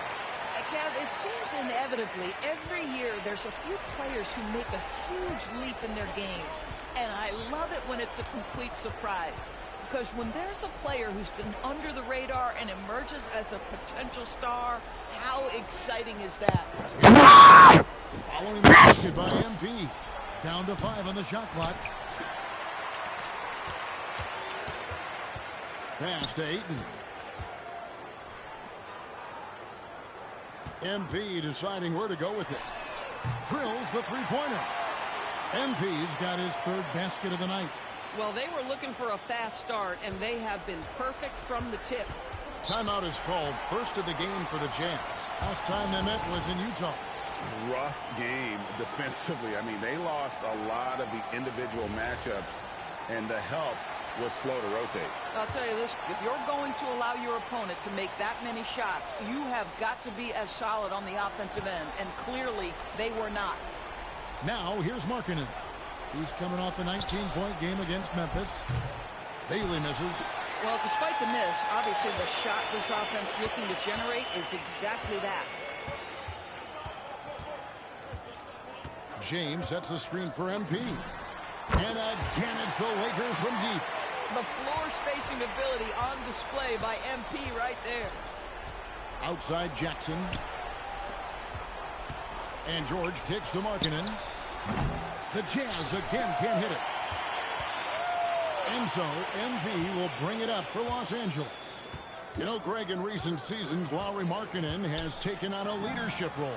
Kev, it seems inevitably every year there's a few players who make a huge leap in their games. And I love it when it's a complete surprise. Because when there's a player who's been under the radar and emerges as a potential star, how exciting is that? Following the basket by MP. Down to 5 on the shot clock. Pass to Ayton. MP deciding where to go with it. Drills the three-pointer. MP's got his third basket of the night. Well, they were looking for a fast start, and they have been perfect from the tip. Timeout is called. First of the game for the Jazz. Last time they met was in Utah. Rough game defensively. I mean, they lost a lot of the individual matchups, and the help was slow to rotate. I'll tell you this, if you're going to allow your opponent to make that many shots, you have got to be as solid on the offensive end, and clearly they were not. Now, here's Markkanen. He's coming off a 19-point game against Memphis. Bailey misses. Well, despite the miss, obviously the shot this offense looking to generate is exactly that. James sets the screen for MP. And again, it's the Lakers from deep. The floor spacing ability on display by MP right there. Outside Jackson. And George kicks to Markkanen. The Jazz again can't hit it. And so MP will bring it up for Los Angeles. You know, Greg, in recent seasons, Lauri Markkanen has taken on a leadership role.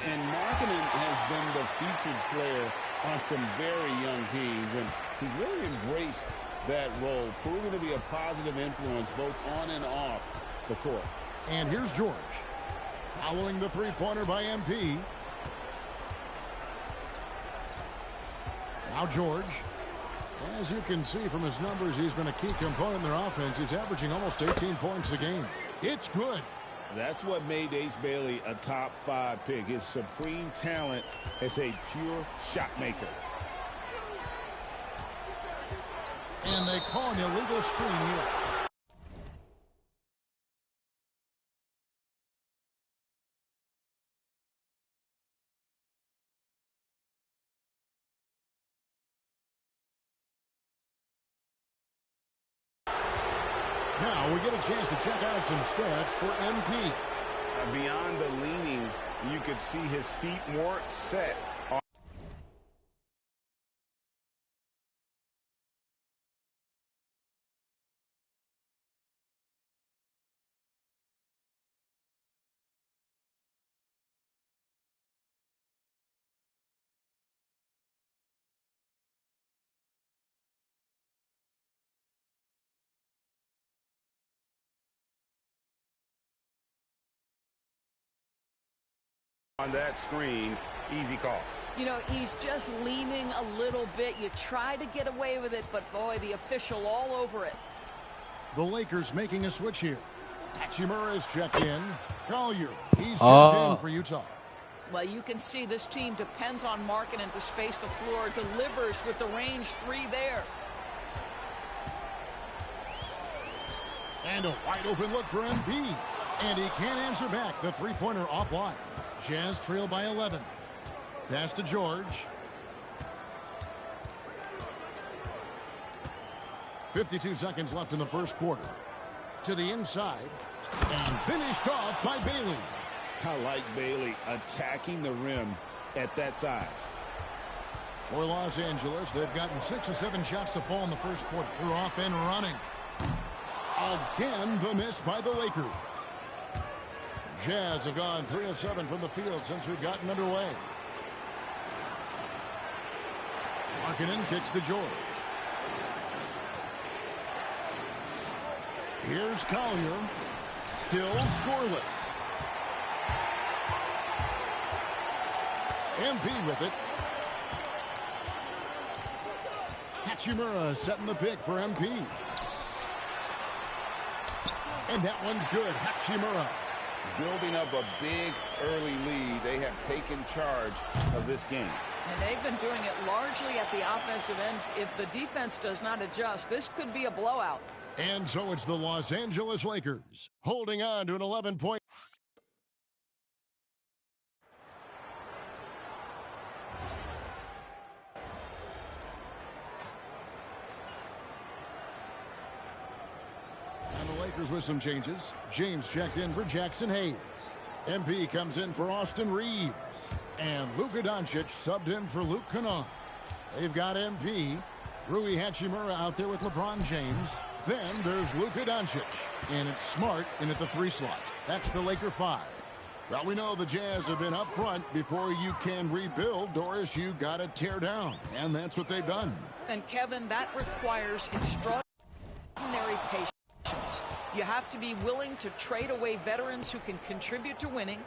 And Markkanen has been the featured player on some very young teams, and he's really embraced that role, proving to be a positive influence both on and off the court. And here's George. Following the three-pointer by MP. Now George. As you can see from his numbers, he's been a key component in their offense. He's averaging almost 18 points a game. It's good. That's what made Ace Bailey a top 5 pick. His supreme talent as a pure shot maker. And they call an illegal screen here. Now we get a chance to check out some stats for MP. Beyond the leaning, you could see his feet more set. On that screen, easy call. You know, he's just leaning a little bit. You try to get away with it, but boy, the official all over it. The Lakers making a switch here. Hachimura is checked in. Collier, he's checked in for Utah. Well, you can see this team depends on Markkanen to space the floor, delivers with the range 3 there. And a wide open look for MP. And he can't answer back. The three-pointer offline. Jazz trail by 11. Pass to George. 52 seconds left in the first quarter. To the inside. And finished off by Bailey. I like Bailey attacking the rim at that size. For Los Angeles, they've gotten 6 of 7 shots to fall in the first quarter. They're off and running. Again, the miss by the Lakers. Jazz have gone 3 of 7 from the field since we've gotten underway. Markkanen kicks to George. Here's Collier. Still scoreless. MP with it. Hachimura setting the pick for MP. And that one's good. Hachimura. Building up a big early lead. They have taken charge of this game. And they've been doing it largely at the offensive end. If the defense does not adjust, this could be a blowout. And so it's the Los Angeles Lakers holding on to an 11-point. And the Lakers with some changes. James checked in for Jackson Hayes. MP comes in for Austin Reeves. And Luka Doncic subbed in for Luke Kennard. They've got MP, Rui Hachimura out there with LeBron James. Then there's Luka Doncic, and it's Smart in at the 3 slot. That's the Laker 5. Well, we know the Jazz have been up front. Before you can rebuild, Doris, you got to tear down, and that's what they've done. And, Kevin, that requires extraordinary patience. You have to be willing to trade away veterans who can contribute to winning,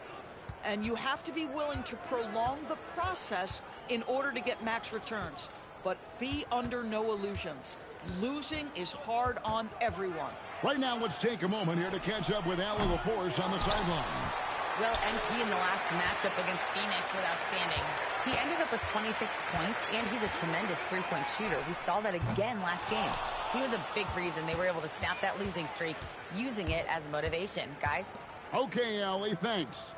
and you have to be willing to prolong the process in order to get max returns. But be under no illusions. Losing is hard on everyone. Right now, let's take a moment here to catch up with Allie LaForce on the sidelines. Well, MP in the last matchup against Phoenix was outstanding. He ended up with 26 points, and he's a tremendous three-point shooter. We saw that again last game. He was a big reason they were able to snap that losing streak, using it as motivation. Guys? Okay, Allie, thanks.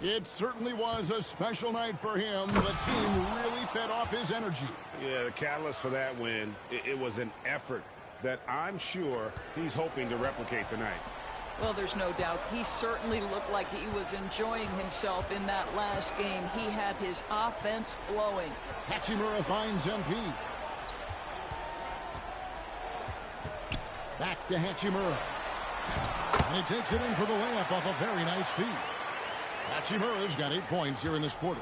It certainly was a special night for him. The team really fed off his energy. Yeah, the catalyst for that win, it was an effort that I'm sure he's hoping to replicate tonight. Well, there's no doubt. He certainly looked like he was enjoying himself in that last game. He had his offense flowing. Hachimura finds MP. Back to Hachimura. And he takes it in for the layup off a very nice feed. Hachimura's got 8 points here in this quarter.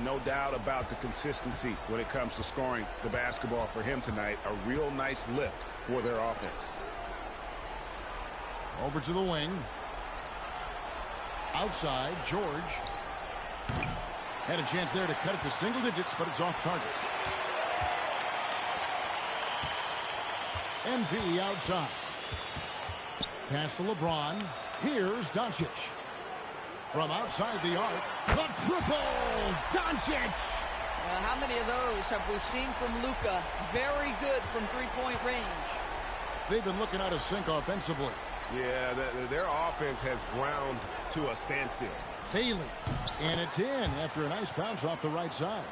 No doubt about the consistency when it comes to scoring the basketball for him tonight. A real nice lift for their offense. Over to the wing. Outside, George. Had a chance there to cut it to single digits, but it's off target. MP outside. Pass to LeBron. Here's Doncic. From outside the arc, the triple, Doncic! How many of those have we seen from Luka? Very good from three-point range. They've been looking out of sync offensively. Yeah, their offense has ground to a standstill. Bailey, and it's in after a nice bounce off the right side.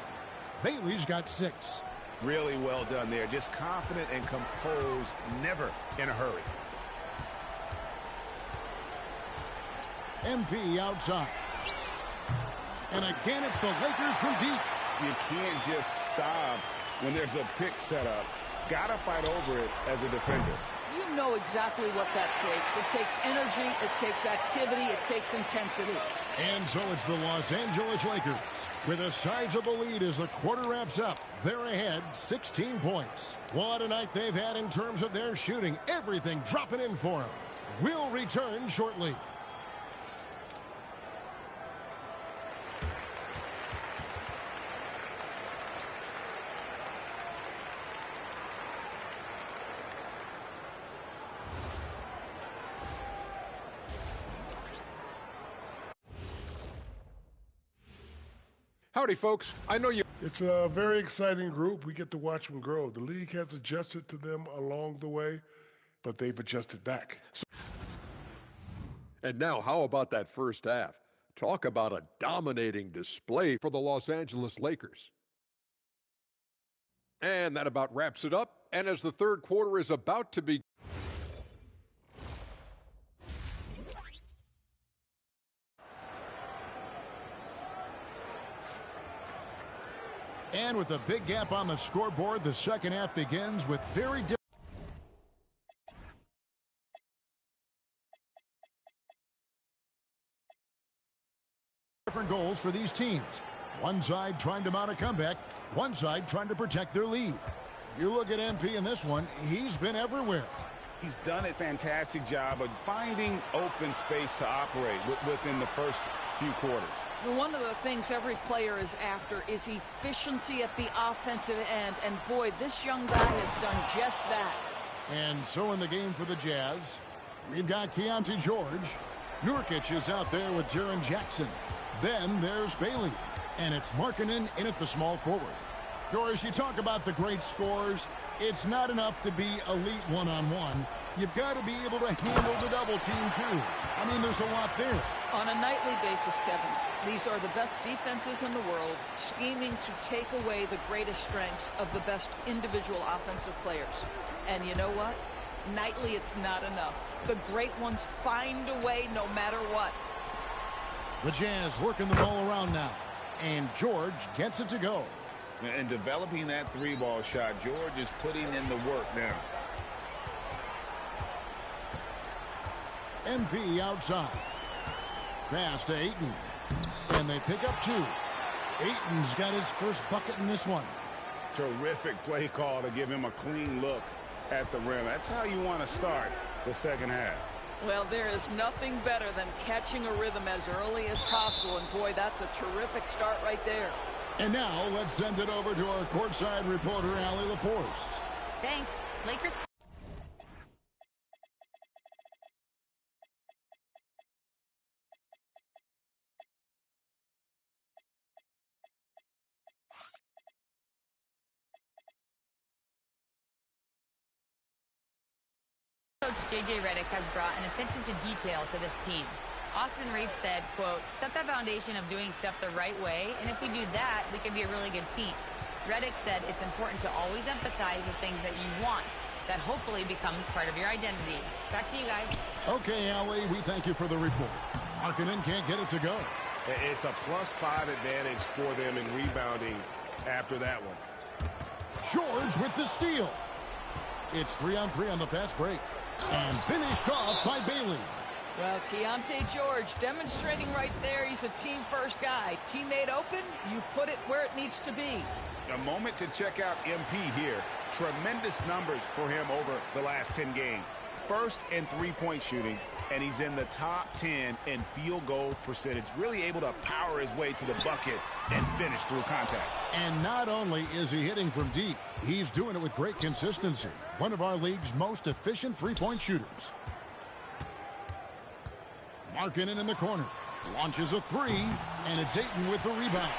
Bailey's got 6. Really well done there. Just confident and composed, never in a hurry. MP outside. And again, it's the Lakers from deep. You can't just stop when there's a pick set up. Gotta fight over it as a defender. You know exactly what that takes. It takes energy, it takes activity, it takes intensity. And so it's the Los Angeles Lakers with a sizable lead as the quarter wraps up. They're ahead 16 points. What a night they've had in terms of their shooting. Everything dropping in for them. We'll return shortly. Howdy, folks. I know you... It's a very exciting group. We get to watch them grow. The league has adjusted to them along the way, but they've adjusted back. And now, how about that first half? Talk about a dominating display for the Los Angeles Lakers. And that about wraps it up. And as the third quarter is about to begin, and with a big gap on the scoreboard, the second half begins with very different goals for these teams. One side trying to mount a comeback, one side trying to protect their lead. You look at MP in this one, he's been everywhere. He's done a fantastic job of finding open space to operate within the first few quarters. One of the things every player is after is efficiency at the offensive end, and boy, this young guy has done just that. And so in the game for the Jazz, we've got Keontae George. Nurkic is out there with Jaren Jackson. Then there's Bailey, and it's Markkanen in at the small forward. Doris, you talk about the great scores. It's not enough to be elite one-on-one. You've got to be able to handle the double team, too. I mean, there's a lot there. On a nightly basis, Kevin, these are the best defenses in the world, scheming to take away the greatest strengths of the best individual offensive players. And you know what? Nightly, it's not enough. The great ones find a way no matter what. The Jazz working the ball around now, and George gets it to go. And developing that three-ball shot, George is putting in the work now. MP outside. Pass to Ayton. And they pick up two. Ayton's got his first bucket in this one. Terrific play call to give him a clean look at the rim. That's how you want to start the second half. Well, there is nothing better than catching a rhythm as early as possible. And, boy, that's a terrific start right there. And now let's send it over to our courtside reporter, Allie LaForce. Thanks. Lakers. Coach J.J. Redick has brought an attention to detail to this team. Austin Reeves said, quote, set the foundation of doing stuff the right way, and if we do that, we can be a really good team. Redick said it's important to always emphasize the things that you want. That hopefully becomes part of your identity. Back to you guys. Okay, Allie, we thank you for the report. Markkanen can't get it to go. It's a +5 advantage for them in rebounding after that one. George with the steal. It's 3-on-3 on the fast break. And finished off by Bailey. Well, Keontae George demonstrating right there he's a team-first guy. Teammate open, you put it where it needs to be. A moment to check out MP here. Tremendous numbers for him over the last 10 games. First in three-point shooting, and he's in the top 10 in field goal percentage. Really able to power his way to the bucket and finish through contact. And not only is he hitting from deep, he's doing it with great consistency. One of our league's most efficient three-point shooters. Markkanen in the corner. Launches a three, and it's Ayton with the rebound.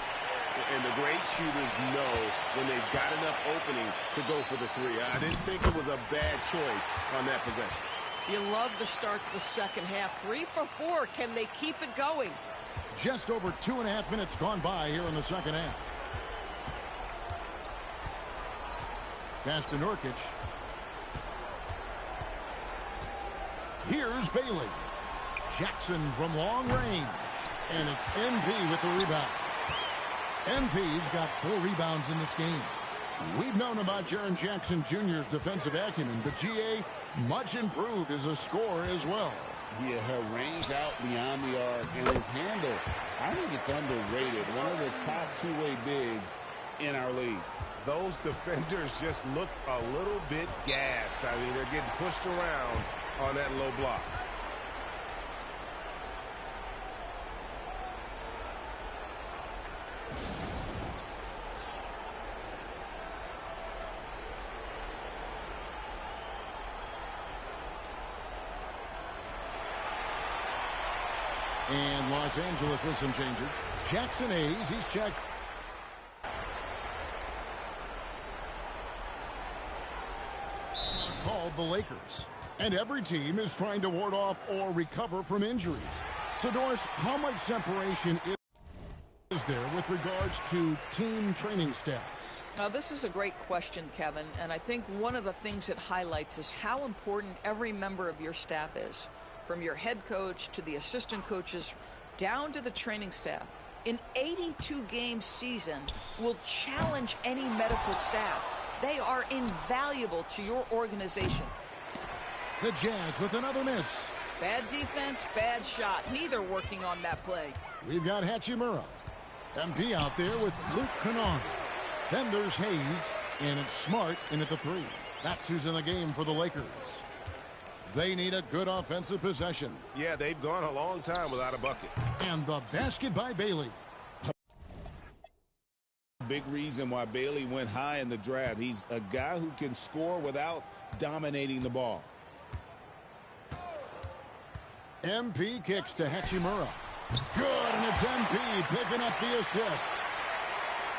And the great shooters know when they've got enough opening to go for the three. I didn't think it was a bad choice on that possession. You love the start to the second half. 3 for 4. Can they keep it going? Just over 2.5 minutes gone by here in the second half. Pass to Nurkic. Here's Bailey. Jackson from long range. And it's MP with the rebound. MP's got 4 rebounds in this game. We've known about Jaren Jackson Jr.'s defensive acumen, but GA much improved as a scorer as well. Yeah, her range out beyond the arc and his handle, I think it's underrated. One of the top two-way bigs in our league. Those defenders just look a little bit gassed. I mean, they're getting pushed around on that low block. And Los Angeles with some changes. Jackson Hayes, he's checked. Called the Lakers. And every team is trying to ward off or recover from injuries. So, Doris, how much separation is there with regards to team training staffs? Now, this is a great question, Kevin, and I think one of the things it highlights is how important every member of your staff is, from your head coach to the assistant coaches down to the training staff. An 82-game season will challenge any medical staff. They are invaluable to your organization. The Jazz with another miss. Bad defense, bad shot. Neither working on that play. We've got Hachimura. MP out there with Luke Kennard. Then there's Hayes, and it's Smart in at the 3. That's who's in the game for the Lakers. They need a good offensive possession. Yeah, they've gone a long time without a bucket. And the basket by Bailey. Big reason why Bailey went high in the draft. He's a guy who can score without dominating the ball. MP kicks to Hachimura. Good, and it's MP picking up the assist.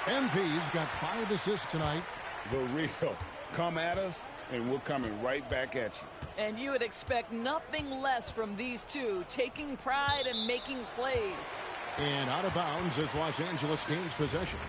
MP's got 5 assists tonight. The real. Come at us, and we're coming right back at you. And you would expect nothing less from these two, taking pride and making plays. And out of bounds as Los Angeles gains possession.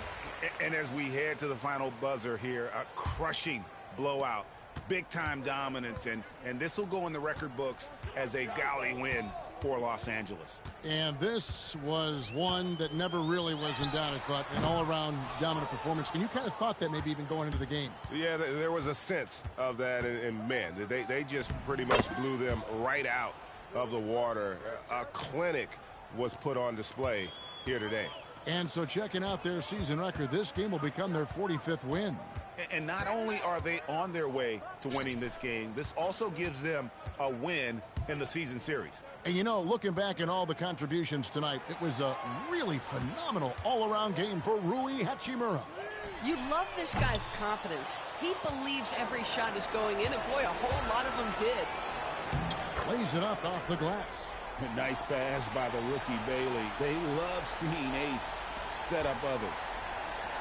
And as we head to the final buzzer here, a crushing blowout. Big-time dominance, and this will go in the record books as a gaudy win for Los Angeles. And this was one that never really was in doubt, I thought, an all-around dominant performance. And you kind of thought that maybe even going into the game. Yeah, there was a sense of that, and man, they just pretty much blew them right out of the water. A clinic was put on display here today. And so checking out their season record, this game will become their 45th win. And not only are they on their way to winning this game, this also gives them a win in the season series. And, you know, looking back at all the contributions tonight, it was a really phenomenal all-around game for Rui Hachimura. You love this guy's confidence. He believes every shot is going in, and boy, a whole lot of them did. Plays it up off the glass. A nice pass by the rookie Bailey. They love seeing Ace set up others.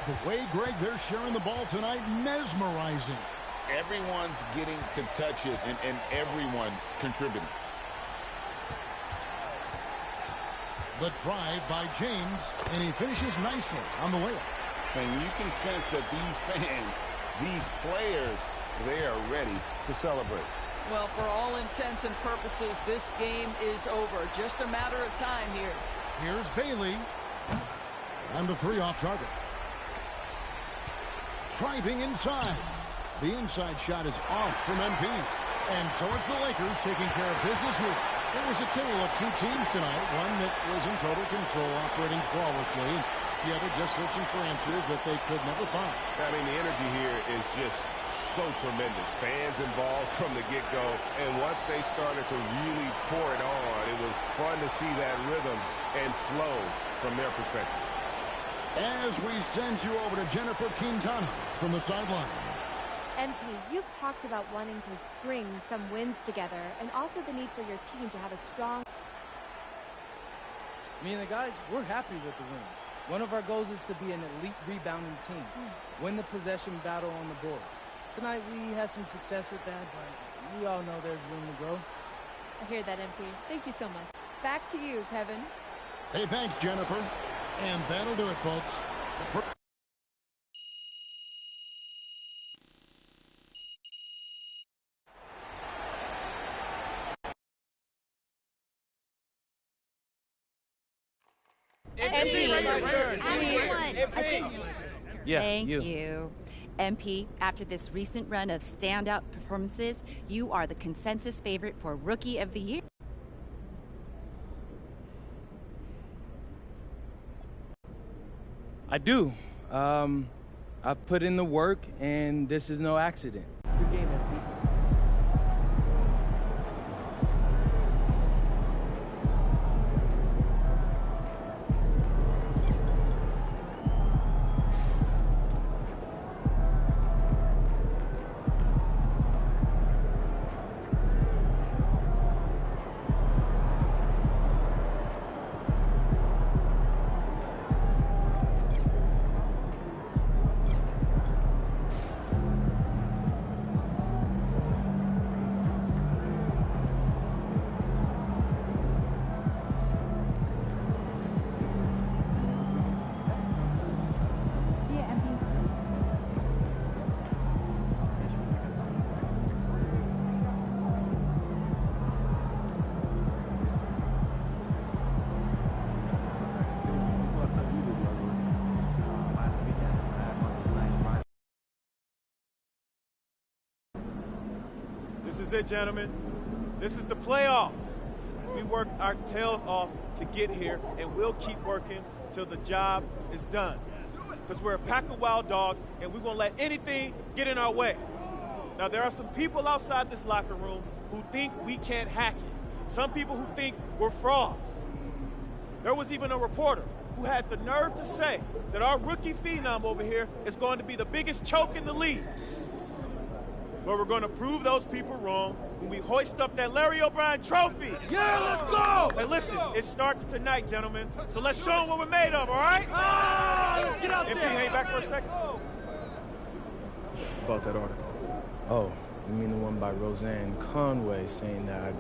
The way, Greg, they're sharing the ball tonight, mesmerizing. Everyone's getting to touch it, and everyone's contributing. The drive by James, and he finishes nicely on the layup. And you can sense that these fans, these players, they are ready to celebrate. Well, for all intents and purposes, this game is over. Just a matter of time here. Here's Bailey. And the 3 off target. Driving inside. The inside shot is off from MP. And so it's the Lakers taking care of business here. It was a tale of 2 teams tonight. One that was in total control, operating flawlessly. The other just searching for answers that they could never find. I mean, the energy here is just so tremendous. Fans involved from the get-go. And once they started to really pour it on, it was fun to see that rhythm and flow from their perspective. As we send you over to Jennifer Quintana from the sideline. NP, you've talked about wanting to string some wins together and also the need for your team to have a strong... Me and the guys, we're happy with the win. One of our goals is to be an elite rebounding team. Win the possession battle on the boards. Tonight we had some success with that, but we all know there's room to grow. I hear that, MP. Thank you so much. Back to you, Kevin. Hey, thanks, Jennifer. And that'll do it, folks. Thank you. MP, after this recent run of standout performances, you are the consensus favorite for Rookie of the Year. I do. I've put in the work, and this is no accident. Good game, MP. This is it, gentlemen. This is the playoffs. We worked our tails off to get here, and we'll keep working till the job is done. Because we're a pack of wild dogs, and we won't let anything get in our way. Now, there are some people outside this locker room who think we can't hack it. Some people who think we're frauds. There was even a reporter who had the nerve to say that our rookie phenom over here is going to be the biggest choke in the league. But we're going to prove those people wrong when we hoist up that Larry O'Brien trophy. Yeah, let's go! And listen, it starts tonight, gentlemen. So let's show them what we're made of, all right? Let's get out MP, there. hang back for a second. About that article. Oh, you mean the one by Roseanne Conway saying that